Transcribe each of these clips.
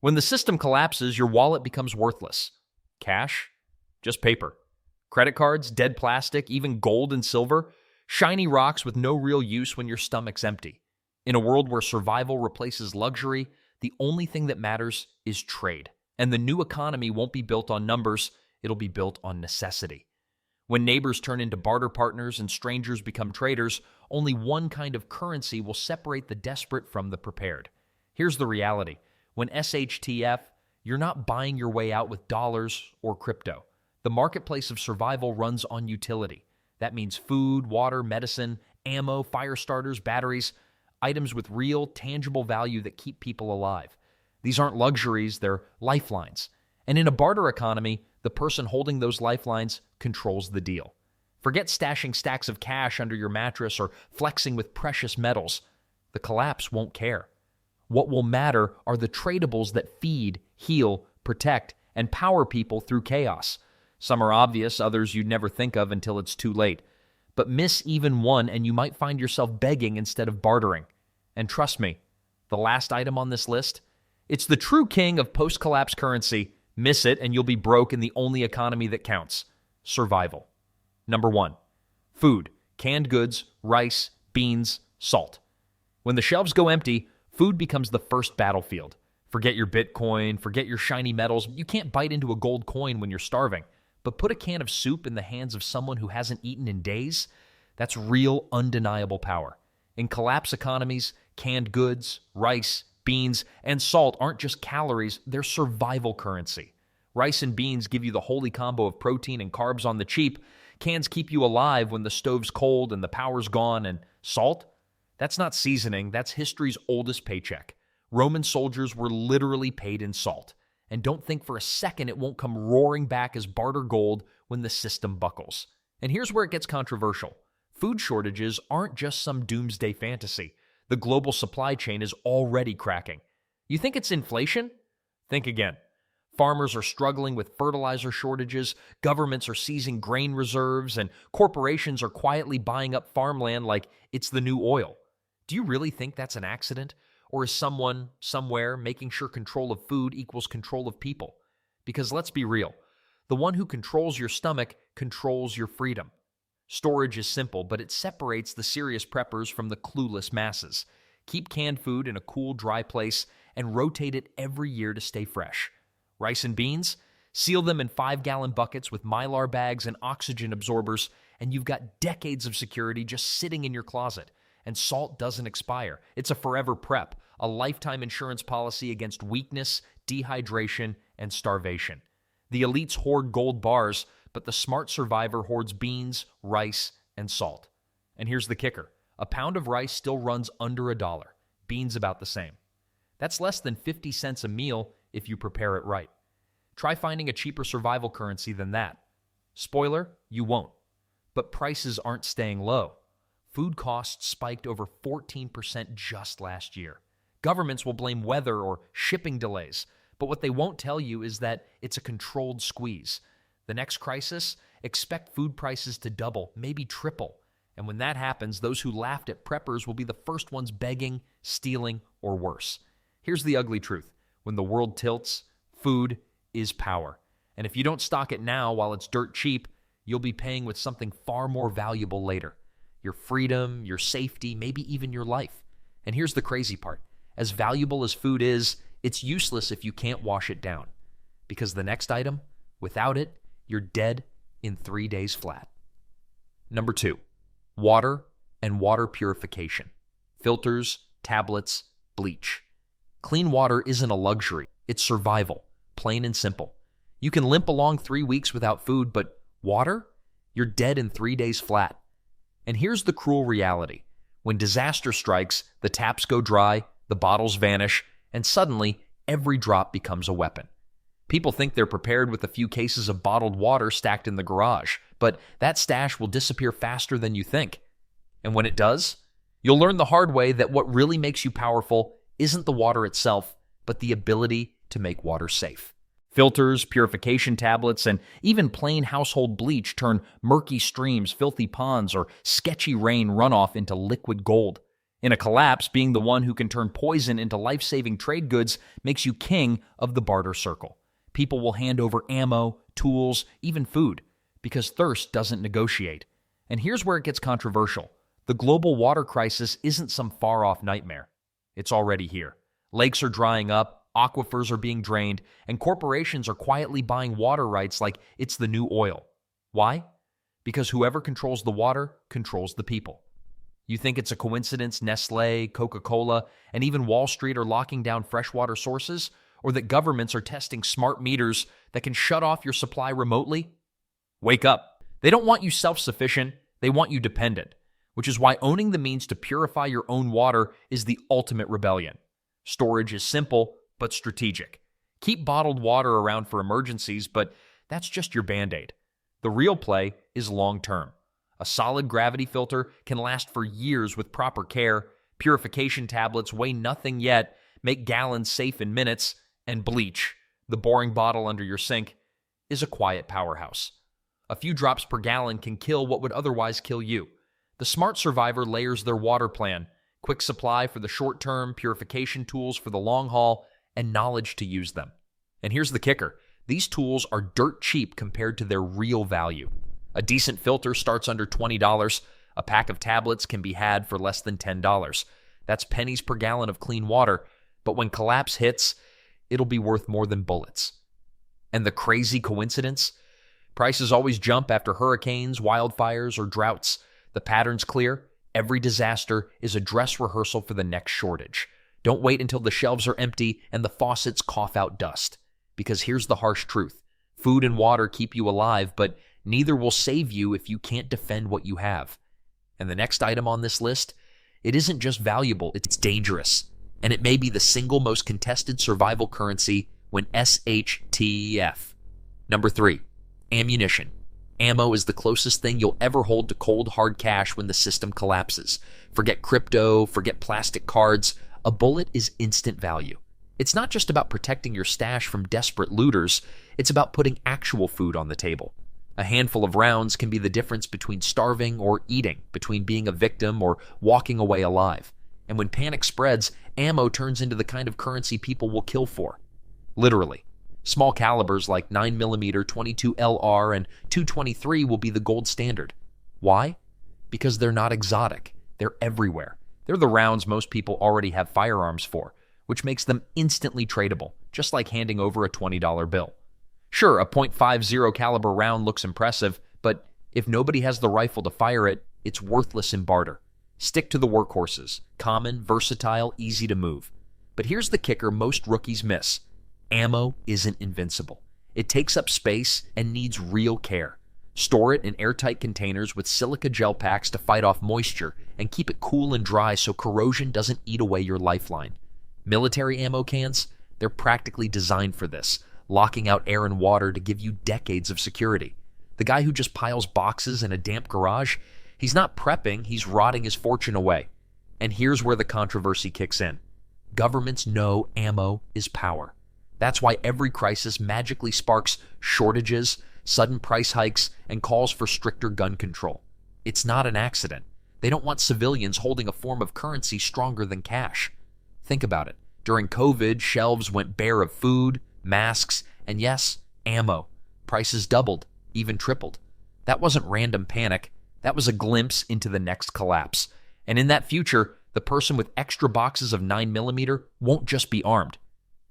When the system collapses, your wallet becomes worthless. Cash? Just paper. Credit cards, dead plastic, even gold and silver, shiny rocks with no real use when your stomach's empty. In a world where survival replaces luxury, the only thing that matters is trade. And the new economy won't be built on numbers, it'll be built on necessity. When neighbors turn into barter partners and strangers become traders, only one kind of currency will separate the desperate from the prepared. Here's the reality. When SHTF, you're not buying your way out with dollars or crypto. The marketplace of survival runs on utility. That means food, water, medicine, ammo, fire starters, batteries, items with real, tangible value that keep people alive. These aren't luxuries, they're lifelines. And in a barter economy, the person holding those lifelines controls the deal. Forget stashing stacks of cash under your mattress or flexing with precious metals. The collapse won't care. What will matter are the tradables that feed, heal, protect, and power people through chaos. Some are obvious, others you'd never think of until it's too late. But miss even one and you might find yourself begging instead of bartering. And trust me, the last item on this list, it's the true king of post-collapse currency. Miss it and you'll be broke in the only economy that counts: survival. Number 1, food, canned goods, rice, beans, salt. When the shelves go empty, food becomes the first battlefield. Forget your Bitcoin, forget your shiny metals. You can't bite into a gold coin when you're starving. But put a can of soup in the hands of someone who hasn't eaten in days, that's real, undeniable power. In collapse economies, canned goods, rice, beans, and salt aren't just calories, they're survival currency. Rice and beans give you the holy combo of protein and carbs on the cheap. Cans keep you alive when the stove's cold and the power's gone. And salt? That's not seasoning, that's history's oldest paycheck. Roman soldiers were literally paid in salt. And don't think for a second it won't come roaring back as barter gold when the system buckles. And here's where it gets controversial. Food shortages aren't just some doomsday fantasy. The global supply chain is already cracking. You think it's inflation? Think again. Farmers are struggling with fertilizer shortages, governments are seizing grain reserves, and corporations are quietly buying up farmland like it's the new oil. Do you really think that's an accident? Or is someone, somewhere, making sure control of food equals control of people? Because let's be real, the one who controls your stomach controls your freedom. Storage is simple, but it separates the serious preppers from the clueless masses. Keep canned food in a cool, dry place and rotate it every year to stay fresh. Rice and beans? Seal them in 5-gallon buckets with Mylar bags and oxygen absorbers, and you've got decades of security just sitting in your closet. And salt doesn't expire. It's a forever prep, a lifetime insurance policy against weakness, dehydration, and starvation. The elites hoard gold bars, but the smart survivor hoards beans, rice, and salt. And here's the kicker. A pound of rice still runs under $1. Beans about the same. That's less than 50 cents a meal if you prepare it right. Try finding a cheaper survival currency than that. Spoiler, you won't. But prices aren't staying low. Food costs spiked over 14% just last year. Governments will blame weather or shipping delays, but what they won't tell you is that it's a controlled squeeze. The next crisis, expect food prices to double, maybe triple. And when that happens, those who laughed at preppers will be the first ones begging, stealing, or worse. Here's the ugly truth. When the world tilts, food is power. And if you don't stock it now while it's dirt cheap, you'll be paying with something far more valuable later. Your freedom, your safety, maybe even your life. And here's the crazy part. As valuable as food is, it's useless if you can't wash it down. Because the next item, without it, you're dead in 3 days flat. Number 2, water and water purification. Filters, tablets, bleach. Clean water isn't a luxury, it's survival, plain and simple. You can limp along 3 weeks without food, but water? You're dead in 3 days flat. And here's the cruel reality. When disaster strikes, the taps go dry, the bottles vanish, and suddenly every drop becomes a weapon. People think they're prepared with a few cases of bottled water stacked in the garage, but that stash will disappear faster than you think. And when it does, you'll learn the hard way that what really makes you powerful isn't the water itself, but the ability to make water safe. Filters, purification tablets, and even plain household bleach turn murky streams, filthy ponds, or sketchy rain runoff into liquid gold. In a collapse, being the one who can turn poison into life-saving trade goods makes you king of the barter circle. People will hand over ammo, tools, even food, because thirst doesn't negotiate. And here's where it gets controversial. The global water crisis isn't some far-off nightmare. It's already here. Lakes are drying up, aquifers are being drained, and corporations are quietly buying water rights like it's the new oil. Why? Because whoever controls the water controls the people. You think it's a coincidence Nestle, Coca-Cola, and even Wall Street are locking down freshwater sources? Or that governments are testing smart meters that can shut off your supply remotely? Wake up. They don't want you self-sufficient, they want you dependent, which is why owning the means to purify your own water is the ultimate rebellion. Storage is simple, but strategic. Keep bottled water around for emergencies, but that's just your Band-Aid. The real play is long-term. A solid gravity filter can last for years with proper care, purification tablets weigh nothing yet, make gallons safe in minutes, and bleach, the boring bottle under your sink, is a quiet powerhouse. A few drops per gallon can kill what would otherwise kill you. The smart survivor layers their water plan, quick supply for the short term, purification tools for the long haul, and knowledge to use them. And here's the kicker. These tools are dirt cheap compared to their real value. A decent filter starts under $20. A pack of tablets can be had for less than $10. That's pennies per gallon of clean water, but when collapse hits, it'll be worth more than bullets. And the crazy coincidence? Prices always jump after hurricanes, wildfires, or droughts. The pattern's clear. Every disaster is a dress rehearsal for the next shortage. Don't wait until the shelves are empty and the faucets cough out dust. Because here's the harsh truth. Food and water keep you alive, but neither will save you if you can't defend what you have. And the next item on this list, it isn't just valuable, it's dangerous. And it may be the single most contested survival currency when SHTF. Number 3, ammunition. Ammo is the closest thing you'll ever hold to cold, hard cash when the system collapses. Forget crypto, forget plastic cards. A bullet is instant value. It's not just about protecting your stash from desperate looters, it's about putting actual food on the table. A handful of rounds can be the difference between starving or eating, between being a victim or walking away alive. And when panic spreads, ammo turns into the kind of currency people will kill for. Literally. Small calibers like 9mm 22 LR and 223 will be the gold standard. Why? Because they're not exotic. They're everywhere. They're the rounds most people already have firearms for, which makes them instantly tradable, just like handing over a $20 bill. Sure, a .50 caliber round looks impressive, but if nobody has the rifle to fire it, it's worthless in barter. Stick to the workhorses. Common, versatile, easy to move. But here's the kicker most rookies miss. Ammo isn't invincible. It takes up space and needs real care. Store it in airtight containers with silica gel packs to fight off moisture and keep it cool and dry so corrosion doesn't eat away your lifeline. Military ammo cans, they're practically designed for this, locking out air and water to give you decades of security. The guy who just piles boxes in a damp garage, he's not prepping, he's rotting his fortune away. And here's where the controversy kicks in. Governments know ammo is power. That's why every crisis magically sparks shortages, sudden price hikes, and calls for stricter gun control. It's not an accident. They don't want civilians holding a form of currency stronger than cash. Think about it. During COVID, shelves went bare of food, masks, and yes, ammo. Prices doubled, even tripled. That wasn't random panic. That was a glimpse into the next collapse. And in that future, the person with extra boxes of 9mm won't just be armed.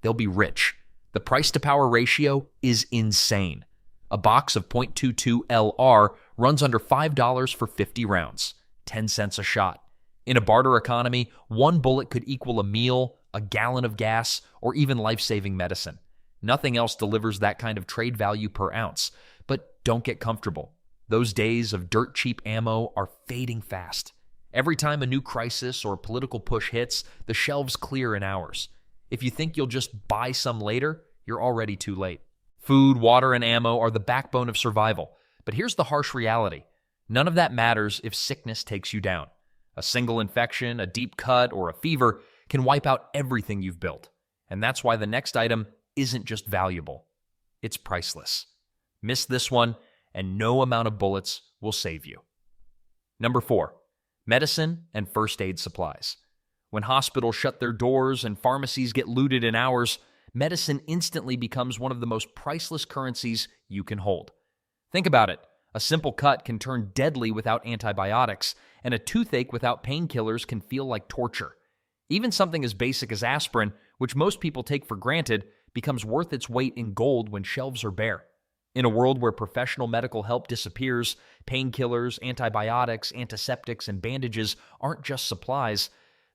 They'll be rich. The price-to-power ratio is insane. A box of .22 LR runs under $5 for 50 rounds, 10 cents a shot. In a barter economy, one bullet could equal a meal, a gallon of gas, or even life-saving medicine. Nothing else delivers that kind of trade value per ounce. But don't get comfortable. Those days of dirt-cheap ammo are fading fast. Every time a new crisis or political push hits, the shelves clear in hours. If you think you'll just buy some later, you're already too late. Food, water, and ammo are the backbone of survival. But here's the harsh reality. None of that matters if sickness takes you down. A single infection, a deep cut, or a fever can wipe out everything you've built. And that's why the next item isn't just valuable. It's priceless. Miss this one, and no amount of bullets will save you. Number 4, medicine and first aid supplies. When hospitals shut their doors and pharmacies get looted in hours, medicine instantly becomes one of the most priceless currencies you can hold. Think about it. A simple cut can turn deadly without antibiotics, and a toothache without painkillers can feel like torture. Even something as basic as aspirin, which most people take for granted, becomes worth its weight in gold when shelves are bare. In a world where professional medical help disappears, painkillers, antibiotics, antiseptics, and bandages aren't just supplies.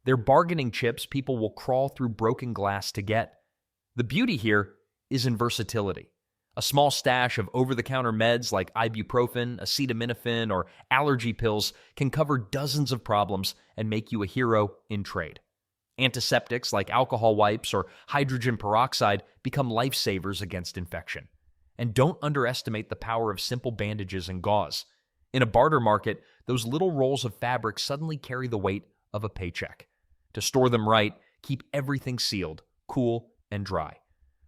They're bargaining chips people will crawl through broken glass to get. The beauty here is in versatility. A small stash of over-the-counter meds like ibuprofen, acetaminophen, or allergy pills can cover dozens of problems and make you a hero in trade. Antiseptics like alcohol wipes or hydrogen peroxide become lifesavers against infection. And don't underestimate the power of simple bandages and gauze. In a barter market, those little rolls of fabric suddenly carry the weight of a paycheck. To store them right, keep everything sealed, cool, and dry.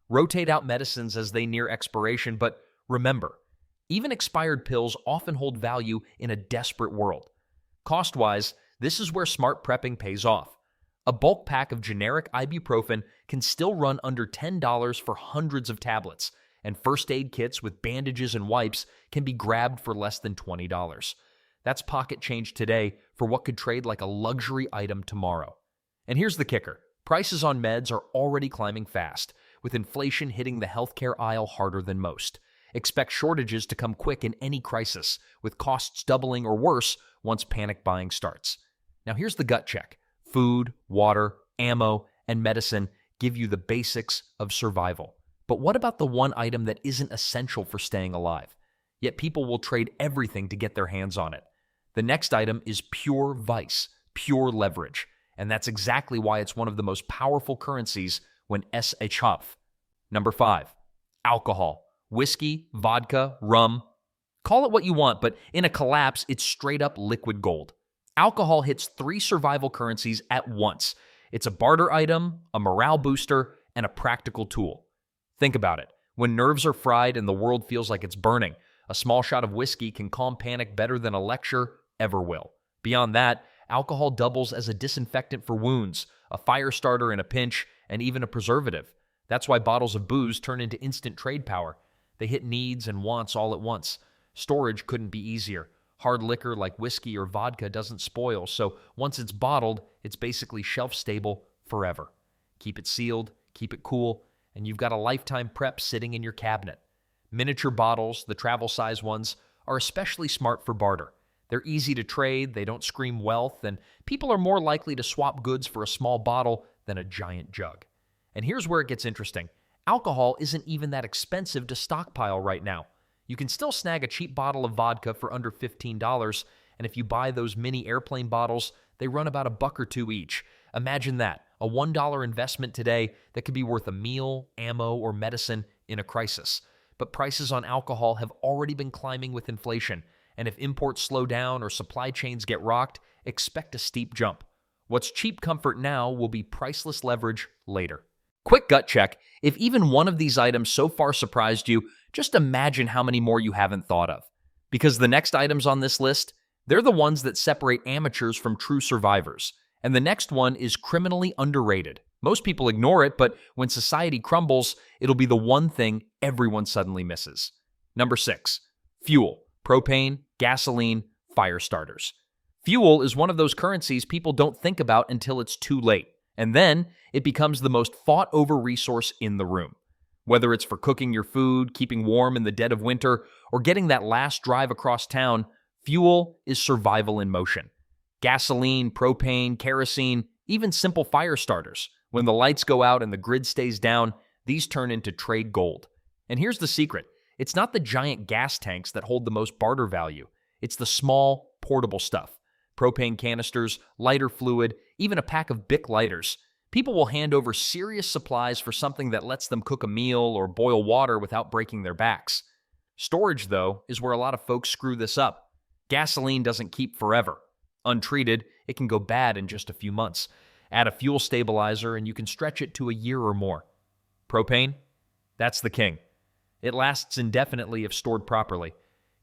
Rotate out medicines as they near expiration, but remember, even expired pills often hold value in a desperate world. Cost-wise, this is where smart prepping pays off. A bulk pack of generic ibuprofen can still run under $10 for hundreds of tablets, and first aid kits with bandages and wipes can be grabbed for less than $20. That's pocket change today for what could trade like a luxury item tomorrow. And here's the kicker. Prices on meds are already climbing fast, with inflation hitting the healthcare aisle harder than most. Expect shortages to come quick in any crisis, with costs doubling or worse once panic buying starts. Now here's the gut check. Food, water, ammo, and medicine give you the basics of survival. But what about the one item that isn't essential for staying alive? Yet people will trade everything to get their hands on it. The next item is pure vice, pure leverage. And that's exactly why it's one of the most powerful currencies when SHTF. Number 5, alcohol. Whiskey, vodka, rum. Call it what you want, but in a collapse, it's straight up liquid gold. Alcohol hits 3 survival currencies at once. It's a barter item, a morale booster, and a practical tool. Think about it. When nerves are fried and the world feels like it's burning, a small shot of whiskey can calm panic better than a lecture ever will. Beyond that, alcohol doubles as a disinfectant for wounds, a fire starter in a pinch, and even a preservative. That's why bottles of booze turn into instant trade power. They hit needs and wants all at once. Storage couldn't be easier. Hard liquor like whiskey or vodka doesn't spoil, so once it's bottled, it's basically shelf-stable forever. Keep it sealed, keep it cool, and you've got a lifetime prep sitting in your cabinet. Miniature bottles, the travel-size ones, are especially smart for barter. They're easy to trade, they don't scream wealth, and people are more likely to swap goods for a small bottle than a giant jug. And here's where it gets interesting. Alcohol isn't even that expensive to stockpile right now. You can still snag a cheap bottle of vodka for under $15, and if you buy those mini airplane bottles, they run about $1 or $2 each. Imagine that, a $1 investment today that could be worth a meal, ammo, or medicine in a crisis. But prices on alcohol have already been climbing with inflation, and if imports slow down or supply chains get rocked, expect a steep jump. What's cheap comfort now will be priceless leverage later. Quick gut check. If even one of these items so far surprised you, just imagine how many more you haven't thought of. Because the next items on this list, they're the ones that separate amateurs from true survivors. And the next one is criminally underrated. Most people ignore it, but when society crumbles, it'll be the one thing everyone suddenly misses. Number 6, fuel, propane, gasoline, fire starters. Fuel is one of those currencies people don't think about until it's too late. And then it becomes the most fought-over resource in the room. Whether it's for cooking your food, keeping warm in the dead of winter, or getting that last drive across town, fuel is survival in motion. Gasoline, propane, kerosene, even simple fire starters. When the lights go out and the grid stays down, these turn into trade gold. And here's the secret. It's not the giant gas tanks that hold the most barter value. It's the small, portable stuff. Propane canisters, lighter fluid, even a pack of Bic lighters. People will hand over serious supplies for something that lets them cook a meal or boil water without breaking their backs. Storage, though, is where a lot of folks screw this up. Gasoline doesn't keep forever. Untreated, it can go bad in just a few months. Add a fuel stabilizer and you can stretch it to a year or more. Propane? That's the king. It lasts indefinitely if stored properly.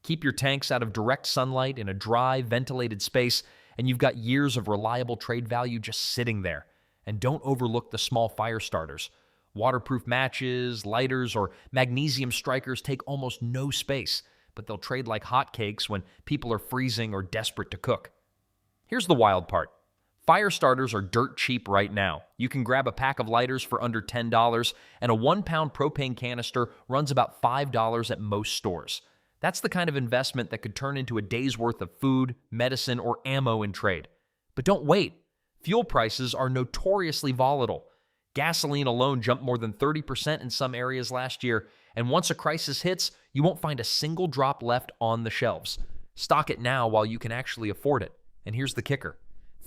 Keep your tanks out of direct sunlight in a dry, ventilated space, and you've got years of reliable trade value just sitting there. And don't overlook the small fire starters. Waterproof matches, lighters, or magnesium strikers take almost no space, but they'll trade like hotcakes when people are freezing or desperate to cook. Here's the wild part. Fire starters are dirt cheap right now. You can grab a pack of lighters for under $10, and a 1-pound propane canister runs about $5 at most stores. That's the kind of investment that could turn into a day's worth of food, medicine, or ammo in trade. But don't wait. Fuel prices are notoriously volatile. Gasoline alone jumped more than 30% in some areas last year, and once a crisis hits, you won't find a single drop left on the shelves. Stock it now while you can actually afford it. And here's the kicker.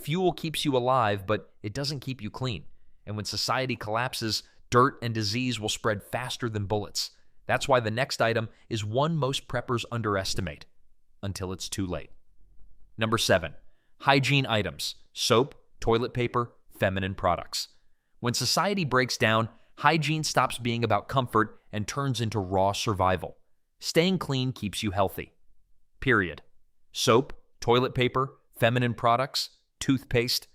Fuel keeps you alive, but it doesn't keep you clean. And when society collapses, dirt and disease will spread faster than bullets. That's why the next item is one most preppers underestimate, until it's too late. Number 7, hygiene items: soap, toilet paper, feminine products. When society breaks down, hygiene stops being about comfort and turns into raw survival. Staying clean keeps you healthy. Period. Soap, toilet paper, feminine products, toothpaste.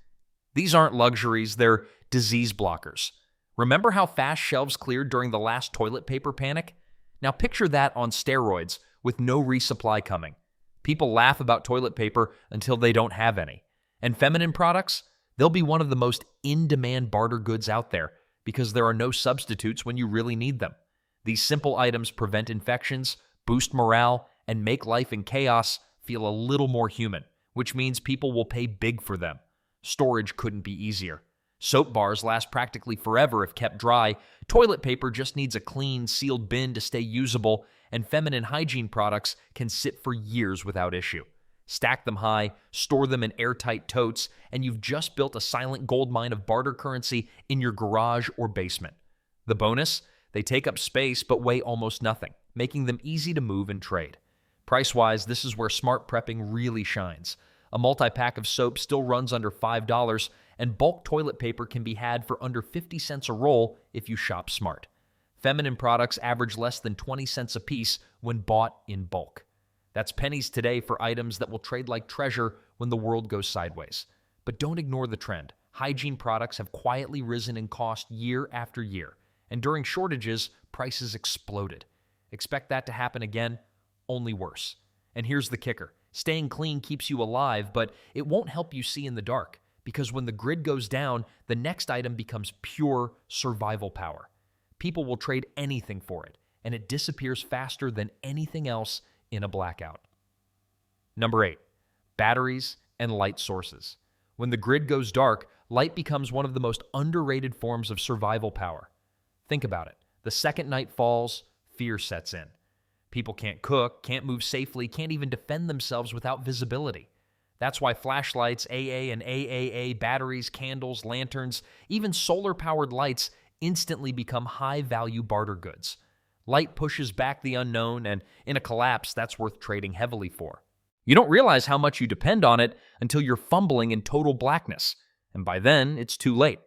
These aren't luxuries, they're disease blockers. Remember how fast shelves cleared during the last toilet paper panic? Now picture that on steroids with no resupply coming. People laugh about toilet paper until they don't have any. And feminine products? They'll be one of the most in-demand barter goods out there because there are no substitutes when you really need them. These simple items prevent infections, boost morale, and make life in chaos feel a little more human, which means people will pay big for them. Storage couldn't be easier. Soap bars last practically forever if kept dry. Toilet paper just needs a clean, sealed bin to stay usable, and feminine hygiene products can sit for years without issue. Stack them high, store them in airtight totes, and you've just built a silent goldmine of barter currency in your garage or basement. The bonus? They take up space but weigh almost nothing, making them easy to move and trade. Price-wise, this is where smart prepping really shines. A multi-pack of soap still runs under $5, and bulk toilet paper can be had for under 50 cents a roll if you shop smart. Feminine products average less than 20 cents a piece when bought in bulk. That's pennies today for items that will trade like treasure when the world goes sideways. But don't ignore the trend. Hygiene products have quietly risen in cost year after year, and during shortages, prices exploded. Expect that to happen again, only worse. And here's the kicker. Staying clean keeps you alive, but it won't help you see in the dark, because when the grid goes down, the next item becomes pure survival power. People will trade anything for it, and it disappears faster than anything else in a blackout. Number 8, batteries and light sources. When the grid goes dark, light becomes one of the most underrated forms of survival power. Think about it. The second night falls, fear sets in. People can't cook, can't move safely, can't even defend themselves without visibility. That's why flashlights, AA and AAA, batteries, candles, lanterns, even solar-powered lights instantly become high-value barter goods. Light pushes back the unknown, and in a collapse, that's worth trading heavily for. You don't realize how much you depend on it until you're fumbling in total blackness, and by then, it's too late.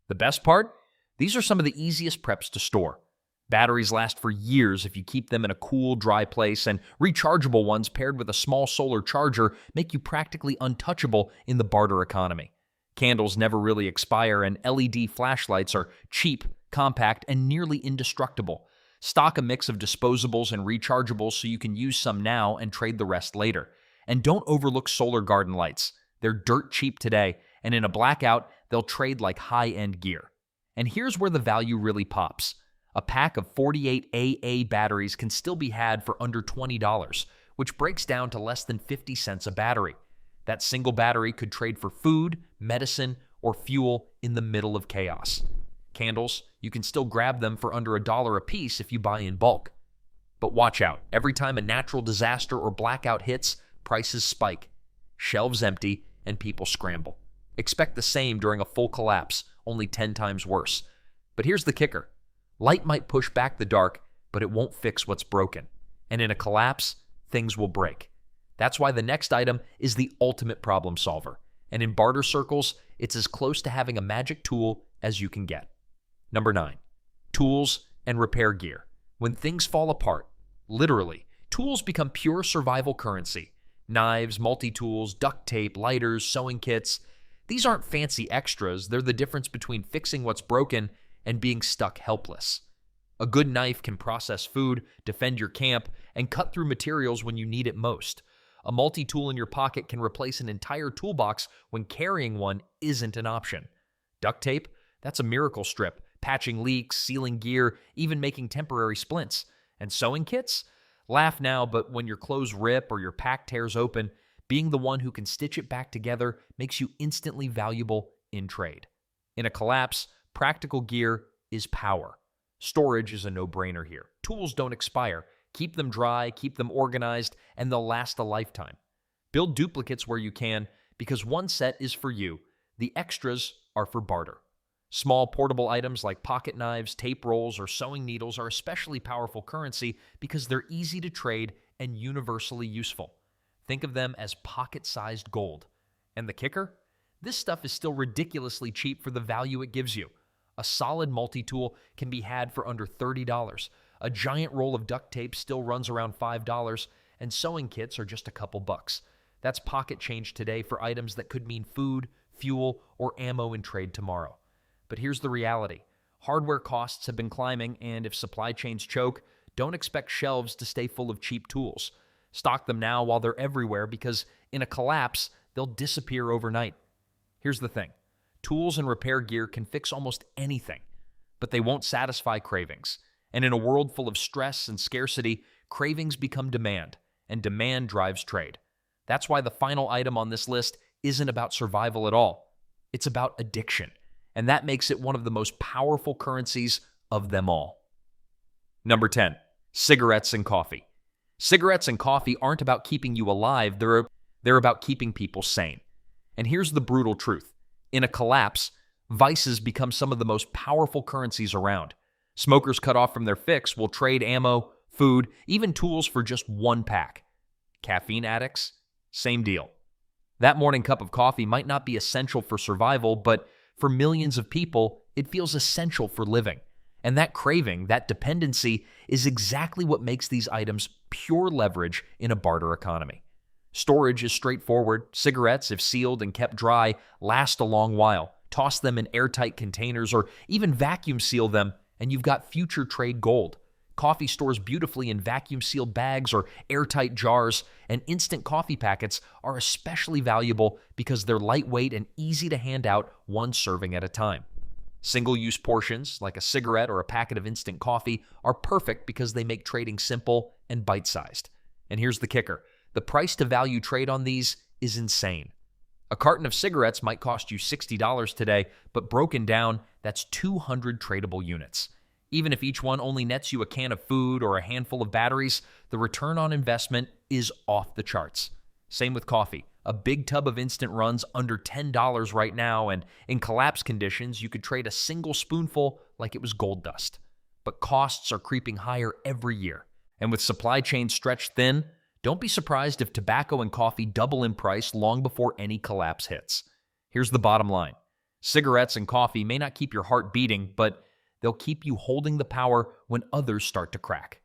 The best part? These are some of the easiest preps to store. Batteries last for years if you keep them in a cool, dry place, and rechargeable ones paired with a small solar charger make you practically untouchable in the barter economy. Candles never really expire, and LED flashlights are cheap, compact, and nearly indestructible. Stock a mix of disposables and rechargeables so you can use some now and trade the rest later. And don't overlook solar garden lights. They're dirt cheap today, and in a blackout, they'll trade like high-end gear. And here's where the value really pops. A pack of 48 AA batteries can still be had for under $20, which breaks down to less than 50 cents a battery. That single battery could trade for food, medicine, or fuel in the middle of chaos. Candles, you can still grab them for under $1 a piece if you buy in bulk. But watch out. Every time a natural disaster or blackout hits, prices spike, shelves empty, and people scramble. Expect the same during a full collapse, only 10 times worse. But here's the kicker. Light might push back the dark, but it won't fix what's broken. And in a collapse, things will break. That's why the next item is the ultimate problem solver. And in barter circles, it's as close to having a magic tool as you can get. Number 9, tools and repair gear. When things fall apart, literally, tools become pure survival currency. Knives, multi-tools, duct tape, lighters, sewing kits. These aren't fancy extras. They're the difference between fixing what's broken and being stuck helpless. A good knife can process food, defend your camp, and cut through materials when you need it most. A multi-tool in your pocket can replace an entire toolbox when carrying one isn't an option. Duct tape? That's a miracle strip, patching leaks, sealing gear, even making temporary splints. And sewing kits? Laugh now, but when your clothes rip or your pack tears open, being the one who can stitch it back together makes you instantly valuable in trade. In a collapse, practical gear is power. Storage is a no-brainer here. Tools don't expire. Keep them dry, keep them organized, and they'll last a lifetime. Build duplicates where you can, because one set is for you. The extras are for barter. Small portable items like pocket knives, tape rolls, or sewing needles are especially powerful currency because they're easy to trade and universally useful. Think of them as pocket-sized gold. And the kicker? This stuff is still ridiculously cheap for the value it gives you. A solid multi-tool can be had for under $30. A giant roll of duct tape still runs around $5, and sewing kits are just a couple bucks. That's pocket change today for items that could mean food, fuel, or ammo in trade tomorrow. But here's the reality. Hardware costs have been climbing, and if supply chains choke, don't expect shelves to stay full of cheap tools. Stock them now while they're everywhere, because in a collapse, they'll disappear overnight. Here's the thing. Tools and repair gear can fix almost anything, but they won't satisfy cravings. And in a world full of stress and scarcity, cravings become demand, and demand drives trade. That's why the final item on this list isn't about survival at all. It's about addiction, and that makes it one of the most powerful currencies of them all. Number 10, cigarettes and coffee. Cigarettes and coffee aren't about keeping you alive, they're about keeping people sane. And here's the brutal truth. In a collapse, vices become some of the most powerful currencies around. Smokers cut off from their fix will trade ammo, food, even tools for just one pack. Caffeine addicts? Same deal. That morning cup of coffee might not be essential for survival, but for millions of people, it feels essential for living. And that craving, that dependency, is exactly what makes these items pure leverage in a barter economy. Storage is straightforward. Cigarettes, if sealed and kept dry, last a long while. Toss them in airtight containers or even vacuum seal them, and you've got future trade gold. Coffee stores beautifully in vacuum-sealed bags or airtight jars, and instant coffee packets are especially valuable because they're lightweight and easy to hand out one serving at a time. Single-use portions, like a cigarette or a packet of instant coffee, are perfect because they make trading simple and bite-sized. And here's the kicker. The price-to-value trade on these is insane. A carton of cigarettes might cost you $60 today, but broken down, that's 200 tradable units. Even if each one only nets you a can of food or a handful of batteries, the return on investment is off the charts. Same with coffee. A big tub of instant runs under $10 right now, and in collapse conditions, you could trade a single spoonful like it was gold dust. But costs are creeping higher every year. And with supply chains stretched thin, don't be surprised if tobacco and coffee double in price long before any collapse hits. Here's the bottom line. Cigarettes and coffee may not keep your heart beating, but they'll keep you holding the power when others start to crack.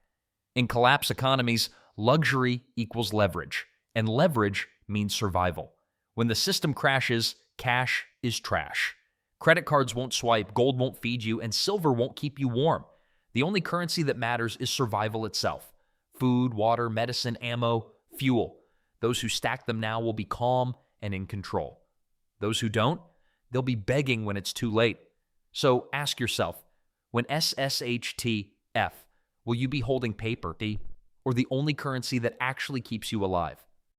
In collapse economies, luxury equals leverage, and leverage means survival. When the system crashes, cash is trash. Credit cards won't swipe, gold won't feed you, and silver won't keep you warm. The only currency that matters is survival itself. Food, water, medicine, ammo, fuel. Those who stack them now will be calm and in control. Those who don't, they'll be begging when it's too late. So ask yourself, when SHTF, will you be holding paper, or the only currency that actually keeps you alive?